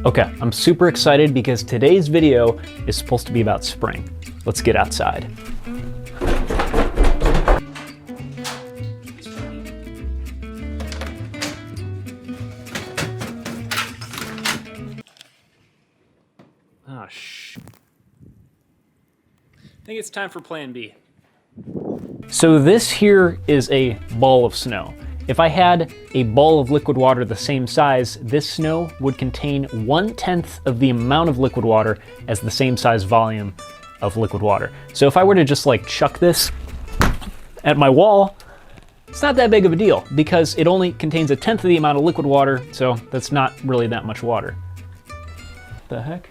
Okay, I'm super excited because today's video is supposed to be about spring. Let's get outside. Oh, I think it's time for plan B. So this here is a ball of snow. If I had a ball of liquid water the same size, this snow would contain 1/10 of the amount of liquid water as the same size volume of liquid water. So if I were to just like chuck this at my wall, it's not that big of a deal because it only contains 1/10 of the amount of liquid water, so that's not really that much water. The heck?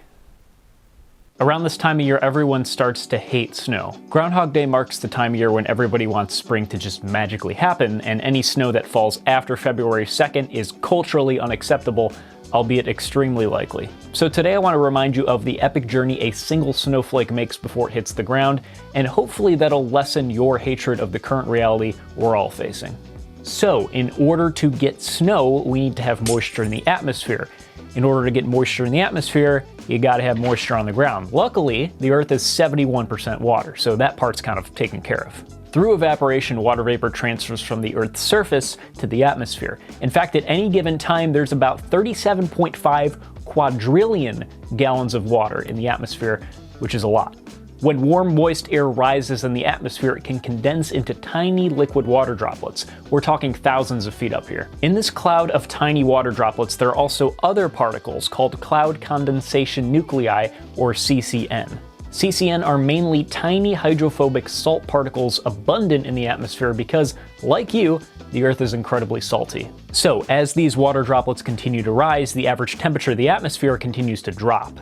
Around this time of year, everyone starts to hate snow. Groundhog Day marks the time of year when everybody wants spring to just magically happen, and any snow that falls after February 2nd is culturally unacceptable, albeit extremely likely. So today I want to remind you of the epic journey a single snowflake makes before it hits the ground, and hopefully that'll lessen your hatred of the current reality we're all facing. So, in order to get snow, we need to have moisture in the atmosphere. In order to get moisture in the atmosphere, you gotta have moisture on the ground. Luckily, the Earth is 71% water, so that part's kind of taken care of. Through evaporation, water vapor transfers from the Earth's surface to the atmosphere. In fact, at any given time, there's about 37.5 quadrillion gallons of water in the atmosphere, which is a lot. When warm, moist air rises in the atmosphere, it can condense into tiny liquid water droplets. We're talking thousands of feet up here. In this cloud of tiny water droplets, there are also other particles called cloud condensation nuclei, or CCN. CCN are mainly tiny hydrophobic salt particles abundant in the atmosphere because, like you, the Earth is incredibly salty. So, as these water droplets continue to rise, the average temperature of the atmosphere continues to drop.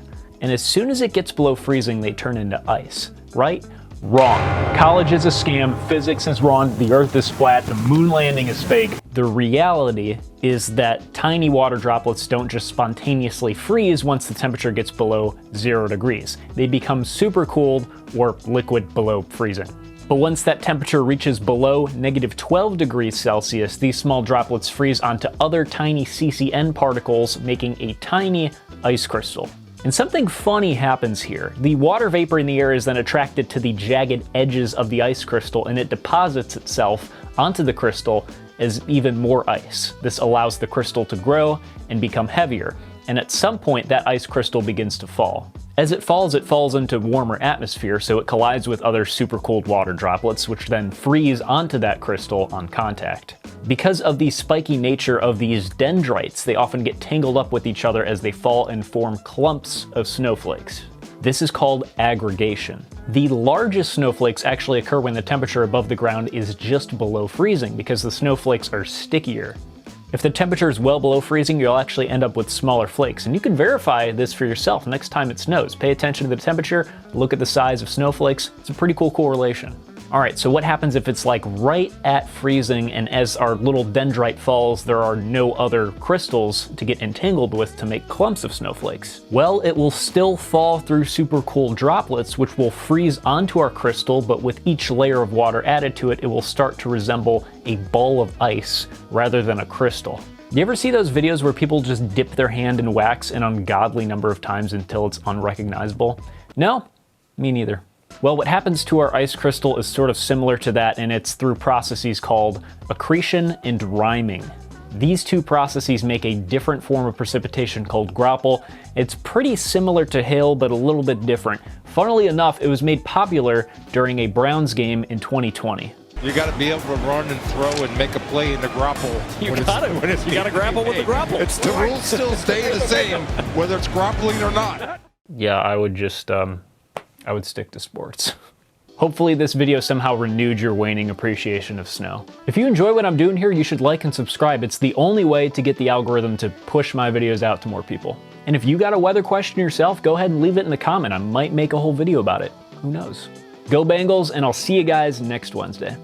And as soon as it gets below freezing, they turn into ice. Right? Wrong. College is a scam, physics is wrong, the Earth is flat, the moon landing is fake. The reality is that tiny water droplets don't just spontaneously freeze once the temperature gets below 0 degrees. They become super cooled or liquid below freezing. But once that temperature reaches below -12 degrees Celsius, these small droplets freeze onto other tiny CCN particles, making a tiny ice crystal. And something funny happens here. The water vapor in the air is then attracted to the jagged edges of the ice crystal, and it deposits itself onto the crystal as even more ice. This allows the crystal to grow and become heavier, and at some point that ice crystal begins to fall. As it falls into warmer atmosphere, so it collides with other super cold water droplets, which then freeze onto that crystal on contact. Because of the spiky nature of these dendrites, they often get tangled up with each other as they fall and form clumps of snowflakes. This is called aggregation. The largest snowflakes actually occur when the temperature above the ground is just below freezing because the snowflakes are stickier. If the temperature is well below freezing, you'll actually end up with smaller flakes, and you can verify this for yourself next time it snows. Pay attention to the temperature, look at the size of snowflakes. It's a pretty cool correlation. All right, so what happens if it's like right at freezing, and as our little dendrite falls, there are no other crystals to get entangled with to make clumps of snowflakes? Well, it will still fall through super cool droplets, which will freeze onto our crystal, but with each layer of water added to it, it will start to resemble a ball of ice rather than a crystal. You ever see those videos where people just dip their hand in wax an ungodly number of times until it's unrecognizable? No? Me neither. Well, what happens to our ice crystal is sort of similar to that, and it's through processes called accretion and riming. These two processes make a different form of precipitation called grapple. It's pretty similar to hail, but a little bit different. Funnily enough, it was made popular during a Browns game in 2020. You got to be able to run and throw and make a play in the grapple. You got to grapple with the grapple. It's the rules still stay the same, whether it's grappling or not. Yeah, I would just, I would stick to sports. Hopefully this video somehow renewed your waning appreciation of snow. If you enjoy what I'm doing here, you should like and subscribe. It's the only way to get the algorithm to push my videos out to more people. And if you got a weather question yourself, go ahead and leave it in the comment. I might make a whole video about it. Who knows? Go Bengals, and I'll see you guys next Wednesday.